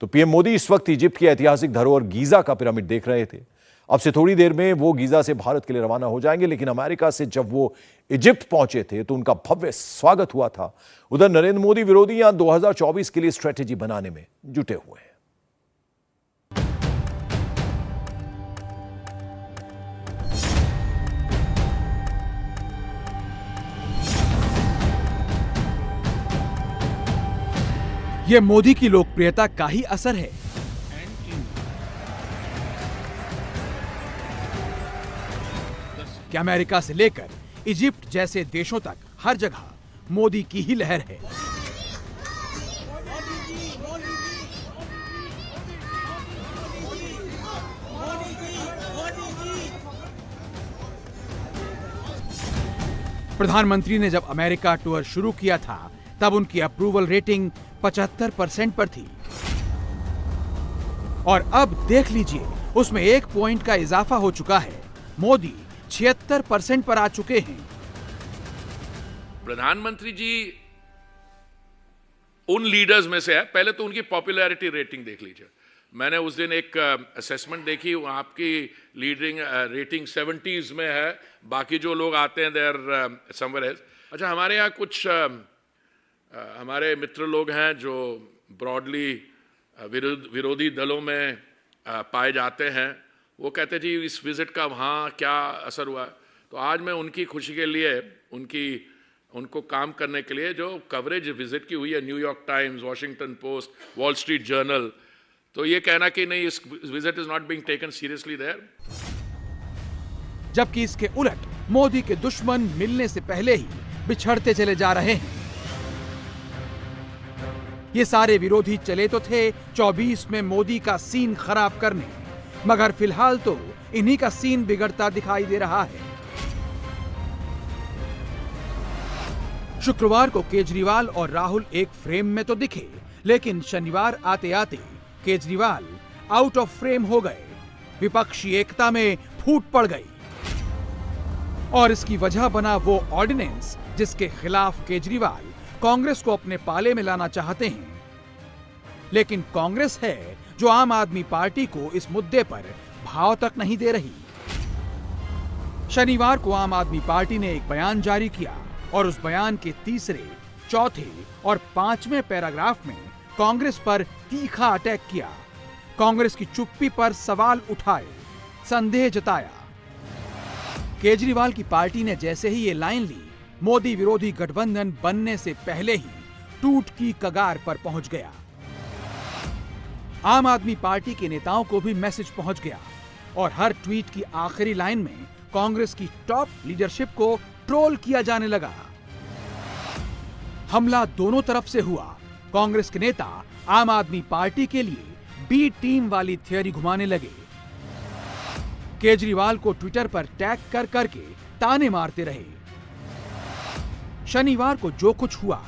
तो पीएम मोदी इस वक्त इजिप्ट की ऐतिहासिक धरोहर गीजा का पिरामिड देख रहे थे। अब से थोड़ी देर में वो गीजा से भारत के लिए रवाना हो जाएंगे, लेकिन अमेरिका से जब वो इजिप्ट पहुंचे थे तो उनका भव्य स्वागत हुआ था। उधर नरेंद्र मोदी विरोधी यहां 2024 के लिए स्ट्रेटेजी बनाने में जुटे हुए हैं। यह मोदी की लोकप्रियता का ही असर है। कि अमेरिका से लेकर इजिप्ट जैसे देशों तक हर जगह मोदी की ही लहर है। प्रधानमंत्री ने जब अमेरिका टूर शुरू किया था तब उनकी अप्रूवल रेटिंग 75% पर थी और अब देख लीजिए उसमें 1 पॉइंट का इजाफा हो चुका है। मोदी 76% पर आ चुके हैं। प्रधानमंत्री जी उन लीडर्स में से है। पहले तो उनकी पॉपुलैरिटी रेटिंग देख लीजिए। मैंने उस दिन एक असेसमेंट देखी, आपकी लीडिंग रेटिंग 70s में है, बाकी जो लोग आते हैं देयर समवेयर एल्स। अच्छा, हमारे यहाँ कुछ हमारे मित्र लोग हैं जो ब्रॉडली विरोधी दलों में पाए जाते हैं। वो कहते जी इस विजिट का वहाँ क्या असर हुआ। तो आज मैं उनकी खुशी के लिए उनको काम करने के लिए जो कवरेज विजिट की हुई है, New York times, Washington post, wall street journal, तो ये कहना कि नहीं इस visit is not being taken seriously there. जबकि इसके उलट मोदी के दुश्मन मिलने से पहले ही बिछड़ते चले जा रहे हैं। ये सारे विरोधी चले तो थे 24 में मोदी का सीन खराब करने, मगर फिलहाल तो इन्हीं का सीन बिगड़ता दिखाई दे रहा है। शुक्रवार को केजरीवाल और राहुल एक फ्रेम में तो दिखे, लेकिन शनिवार आते आते केजरीवाल आउट ऑफ फ्रेम हो गए, विपक्षी एकता में फूट पड़ गई। और इसकी वजह बना वो ऑर्डिनेंस जिसके खिलाफ केजरीवाल कांग्रेस को अपने पाले में लाना चाहते हैं। लेकिन कांग्रेस है जो आम आदमी पार्टी को इस मुद्दे पर भाव तक नहीं दे रही। शनिवार को आम आदमी पार्टी ने एक बयान जारी किया और उस बयान के तीसरे, चौथे और 5वें पैराग्राफ में कांग्रेस पर तीखा अटैक किया, कांग्रेस की चुप्पी पर सवाल उठाए, संदेह जताया। केजरीवाल की पार्टी ने जैसे ही ये लाइन ली, मोदी विरोधी गठबंधन बनने से पहले ही टूट की कगार पर पहुंच गया। आम आदमी पार्टी के नेताओं को भी मैसेज पहुंच गया और हर ट्वीट की आखिरी लाइन में कांग्रेस की टॉप लीडरशिप को ट्रोल किया जाने लगा। हमला दोनों तरफ से हुआ। कांग्रेस के नेता आम आदमी पार्टी के लिए बी टीम वाली थियरी घुमाने लगे। केजरीवाल को ट्विटर पर टैग कर करके ताने मारते रहे। शनिवार को जो कुछ हुआ,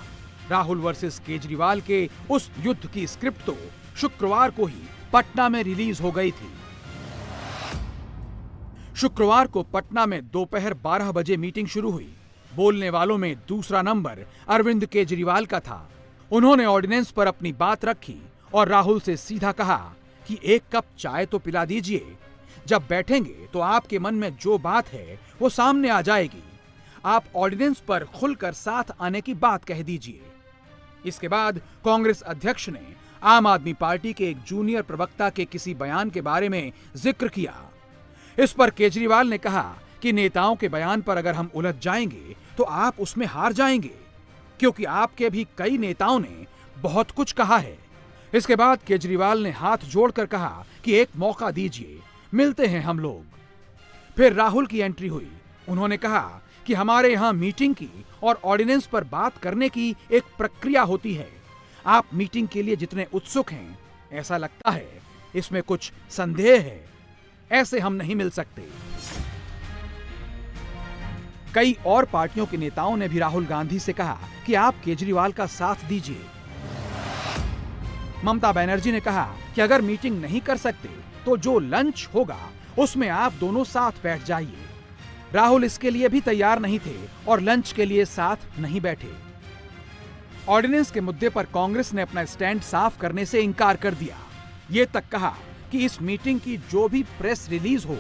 राहुल वर्सेस केजरीवाल के उस युद्ध की स्क्रिप्ट तो शुक्रवार को ही पटना में रिलीज हो गई थी। शुक्रवार को पटना में दोपहर 12 बजे मीटिंग शुरू हुई। बोलने वालों में दूसरा नंबर अरविंद केजरीवाल का था। उन्होंने ऑर्डिनेंस पर अपनी बात रखी और राहुल से सीधा कहा कि 1 कप चाय तो पिला दीजिए। जब बैठेंगे तो आपके मन में जो बात है वो सामने आ जाएगी। आप ऑर्डिनेंस पर खुलकर साथ आने की बात कह दीजिए। इसके बाद कांग्रेस अध्यक्ष ने आम आदमी पार्टी के एक जूनियर प्रवक्ता के किसी बयान के बारे में जिक्र किया। इस पर केजरीवाल ने कहा कि नेताओं के बयान पर अगर हम उलझ जाएंगे तो आप उसमें हार जाएंगे, क्योंकि आपके भी कई नेताओं ने बहुत कुछ कहा है। इसके बाद केजरीवाल ने हाथ जोड़कर कहा कि एक मौका दीजिए, मिलते हैं हम लोग। फिर राहुल की एंट्री हुई। उन्होंने कहा कि हमारे यहां मीटिंग की और ऑर्डिनेंस पर बात करने की एक प्रक्रिया होती है। आप मीटिंग के लिए जितने उत्सुक हैं, ऐसा लगता है इसमें कुछ संदेह है, ऐसे हम नहीं मिल सकते। कई और पार्टियों के नेताओं ने भी राहुल गांधी से कहा कि आप केजरीवाल का साथ दीजिए। ममता बनर्जी ने कहा कि अगर मीटिंग नहीं कर सकते तो जो लंच होगा उसमें आप दोनों साथ बैठ जाइए। राहुल इसके लिए भी तैयार नहीं थे और लंच के लिए साथ नहीं बैठे। ऑर्डिनेंस के मुद्दे पर कांग्रेस ने अपना स्टैंड साफ करने से इनकार कर दिया। ये तक कहा कि इस मीटिंग की जो भी प्रेस रिलीज हो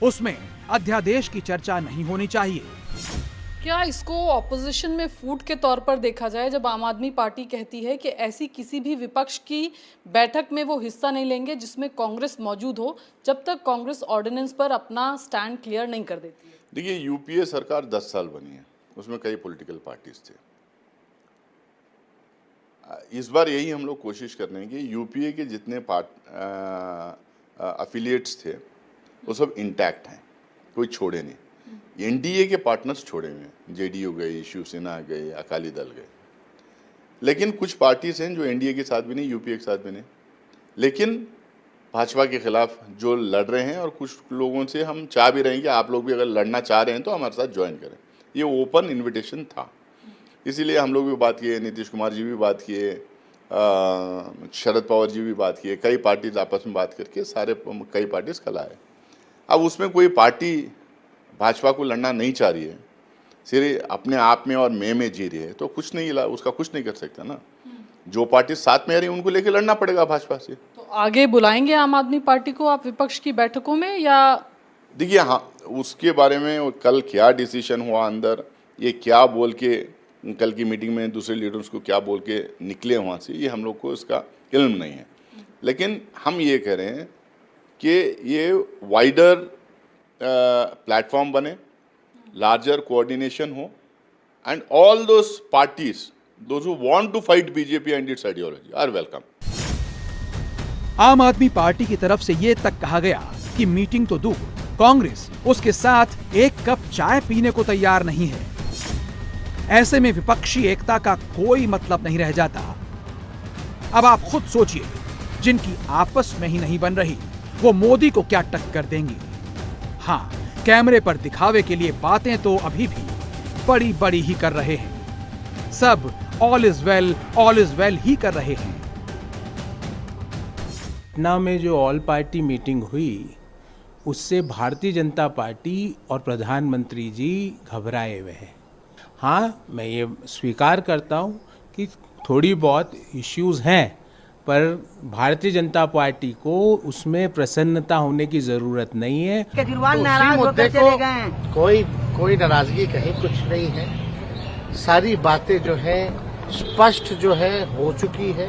उसमें अध्यादेश की चर्चा नहीं होनी चाहिए। क्या इसको ऑपोजिशन में फूट के तौर पर देखा जाए जब आम आदमी पार्टी कहती है कि ऐसी किसी भी विपक्ष की बैठक में वो हिस्सा नहीं लेंगे जिसमें कांग्रेस मौजूद हो, जब तक कांग्रेस ऑर्डिनेंस पर अपना स्टैंड क्लियर नहीं कर देती है? देखिए, यूपीए सरकार 10 साल बनी है, उसमें कई पॉलिटिकल पार्टीज थे। इस बार यही हम लोग कोशिश कर रहे हैं कि यूपीए के जितने अफिलिएट्स थे वो सब इंटैक्ट हैं, कोई छोड़े नहीं। एनडीए के पार्टनर्स छोड़े हुए हैं, जेडीयू गई, शिवसेना गई, अकाली दल गए, लेकिन कुछ पार्टीज हैं जो एनडीए के साथ भी नहीं, यूपीए के साथ भी नहीं, लेकिन भाजपा के खिलाफ जो लड़ रहे हैं। और कुछ लोगों से हम चाह भी रहे हैं कि आप लोग भी अगर लड़ना चाह रहे हैं तो हमारे साथ ज्वाइन करें। ये ओपन इन्विटेशन था, इसीलिए हम लोग भी बात किए, नीतीश कुमार जी भी बात किए, शरद पवार जी भी बात किए, कई पार्टीज आपस में बात करके कई पार्टीज कल आए। अब उसमें कोई पार्टी भाजपा को लड़ना नहीं चाह रही है, सिर्फ अपने आप में और में जी रही है, तो कुछ नहीं, उसका कुछ नहीं कर सकता ना। जो पार्टी साथ में आ रही है उनको लेके लड़ना पड़ेगा भाजपा से। तो आगे बुलाएंगे आम आदमी पार्टी को आप विपक्ष की बैठकों में, या? देखिए, हाँ, उसके बारे में कल क्या डिसीजन हुआ अंदर, ये क्या बोल के कल की मीटिंग में दूसरे लीडर्स को क्या बोल के निकले वहाँ से, ये हम लोग को इसका इल्म नहीं है। लेकिन हम ये कह रहे हैं कि ये वाइडर प्लेटफॉर्म बने, लार्जर कोऑर्डिनेशन हो, and all those parties those who want to fight BJP and its ideology are welcome. Aam Aadmi party की तरफ से ये तक कहा गया कि मीटिंग तो दूर, कांग्रेस उसके साथ एक कप चाय पीने को तैयार नहीं है। ऐसे में विपक्षी एकता का कोई मतलब नहीं रह जाता। अब आप खुद सोचिए, जिनकी आपस में ही नहीं बन रही वो मोदी को क्या टक्कर देंगी। हाँ, कैमरे पर दिखावे के लिए बातें तो अभी भी बड़ी बड़ी ही कर रहे हैं। सब ऑल इज वेल ही कर रहे हैं। पटना में जो ऑल पार्टी मीटिंग हुई उससे भारतीय जनता पार्टी और प्रधानमंत्री जी घबराए हुए हैं। हाँ, मैं ये स्वीकार करता हूँ कि थोड़ी बहुत इश्यूज हैं, पर भारतीय जनता पार्टी को उसमें प्रसन्नता होने की जरूरत नहीं है। केजरीवाल नाराज होकर चले गए हैं। कोई नाराजगी कहीं कुछ नहीं है। सारी बातें जो है स्पष्ट जो है हो चुकी है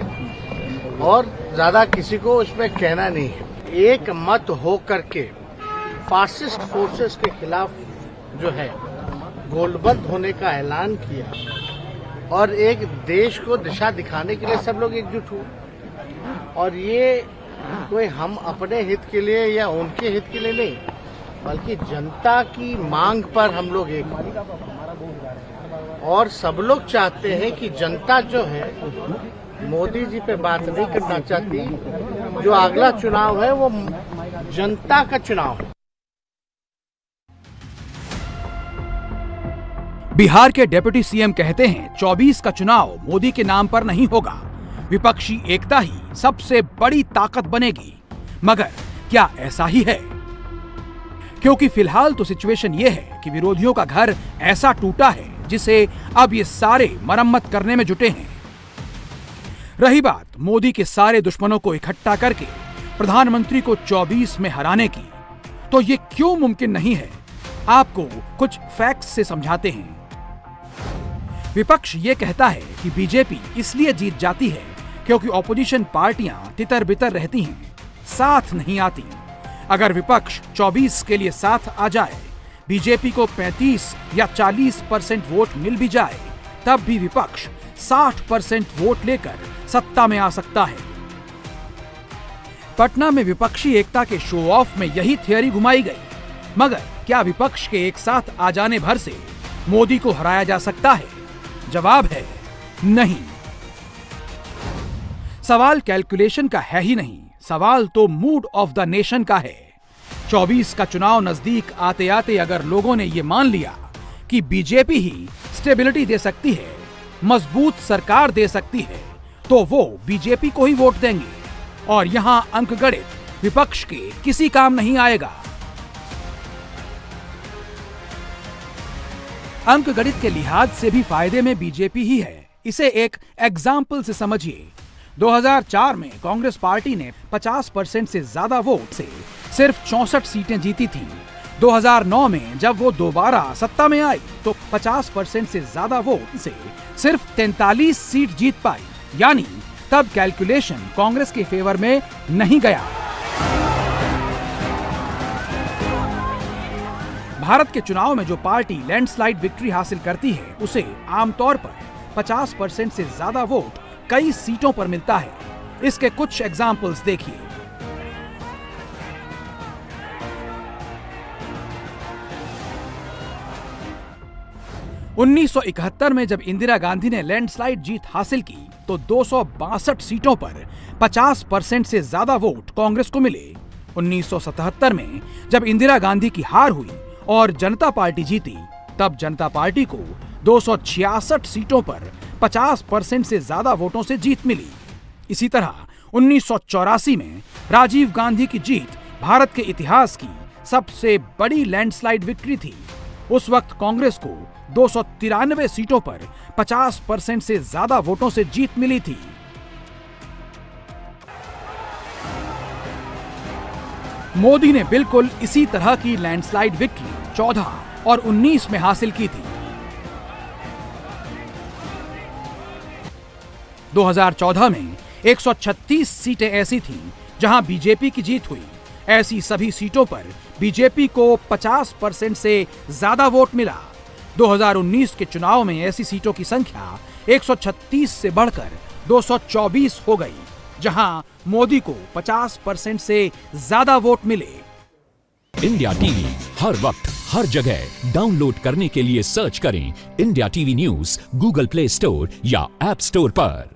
और ज्यादा किसी को उसमें कहना नहीं है। एक मत हो करके फासिस्ट फोर्सेस के खिलाफ जो है गोलबंद होने का ऐलान किया और एक देश को दिशा दिखाने के लिए सब लोग एकजुट हुए। और ये कोई हम अपने हित के लिए या उनके हित के लिए नहीं, बल्कि जनता की मांग पर हम लोग एक हुए। और सब लोग चाहते हैं कि जनता जो है मोदी जी पे बात नहीं करना चाहती। जो अगला चुनाव है वो जनता का चुनाव है। बिहार के डिप्टी सीएम कहते हैं 24 का चुनाव मोदी के नाम पर नहीं होगा, विपक्षी एकता ही सबसे बड़ी ताकत बनेगी। मगर क्या ऐसा ही है? क्योंकि फिलहाल तो सिचुएशन यह है कि विरोधियों का घर ऐसा टूटा है जिसे अब ये सारे मरम्मत करने में जुटे हैं। रही बात मोदी के सारे दुश्मनों को इकट्ठा करके प्रधानमंत्री को 24 में हराने की, तो ये क्यों मुमकिन नहीं है? आपको कुछ फैक्ट्स से समझाते हैं। विपक्ष ये कहता है कि बीजेपी इसलिए जीत जाती है क्योंकि ऑपोजिशन पार्टियां तितर बितर रहती हैं, साथ नहीं आती। अगर विपक्ष 24 के लिए साथ आ जाए, बीजेपी को 35 या 40% वोट मिल भी जाए, तब भी विपक्ष 60% वोट लेकर सत्ता में आ सकता है। पटना में विपक्षी एकता के शो ऑफ में यही थियरी घुमाई गई। मगर क्या विपक्ष के एक साथ आ जाने भर से मोदी को हराया जा सकता है? जवाब है नहीं। सवाल कैलकुलेशन का है ही नहीं, सवाल तो मूड ऑफ द नेशन का है। 24 का चुनाव नजदीक आते आते अगर लोगों ने यह मान लिया कि बीजेपी ही स्टेबिलिटी दे सकती है, मजबूत सरकार दे सकती है, तो वो बीजेपी को ही वोट देंगे और यहां अंकगणित विपक्ष के किसी काम नहीं आएगा। अंकगणित के लिहाज से भी फायदे में बीजेपी ही है, इसे एक एग्जाम्पल से समझिए। 2004 में कांग्रेस पार्टी ने 50% से ज्यादा वोट से सिर्फ 64 सीटें जीती थीं। 2009 में जब वो दोबारा सत्ता में आई तो 50% से ज्यादा वोट से सिर्फ 43 सीट जीत पाई, यानी तब कैलकुलेशन कांग्रेस के फेवर में नहीं गया। भारत के चुनाव में जो पार्टी लैंडस्लाइड विक्ट्री हासिल करती है उसे आमतौर पर 50% से ज्यादा वोट कई सीटों पर मिलता है। इसके कुछ एग्जाम्पल्स देखिए। उन्नीस 1971 में जब इंदिरा गांधी ने लैंडस्लाइड जीत हासिल की तो 262 सीटों पर 50% से ज्यादा वोट कांग्रेस को मिले। 1977 में जब इंदिरा गांधी की हार हुई और जनता पार्टी जीती तब जनता पार्टी को 266 सीटों पर 50% से ज्यादा वोटों से जीत मिली। इसी तरह 1984 में राजीव गांधी की जीत भारत के इतिहास की सबसे बड़ी लैंडस्लाइड विक्ट्री थी। उस वक्त कांग्रेस को 293 सीटों पर 50% से ज्यादा वोटों से जीत मिली थी। मोदी ने बिल्कुल इसी तरह की लैंडस्लाइड विक्ट्री 14 और 19 में हासिल की थी। 2014 में 136 सीटें ऐसी थीं जहां बीजेपी की जीत हुई। ऐसी सभी सीटों पर बीजेपी को 50% से ज्यादा वोट मिला। 2019 के चुनाव में ऐसी सीटों की संख्या 136 से बढ़कर 224 हो गई, जहां मोदी को 50% से ज्यादा वोट मिले। इंडिया टीवी हर वक्त हर जगह डाउनलोड करने के लिए सर्च करें India TV news Google play store या ऐप स्टोर पर।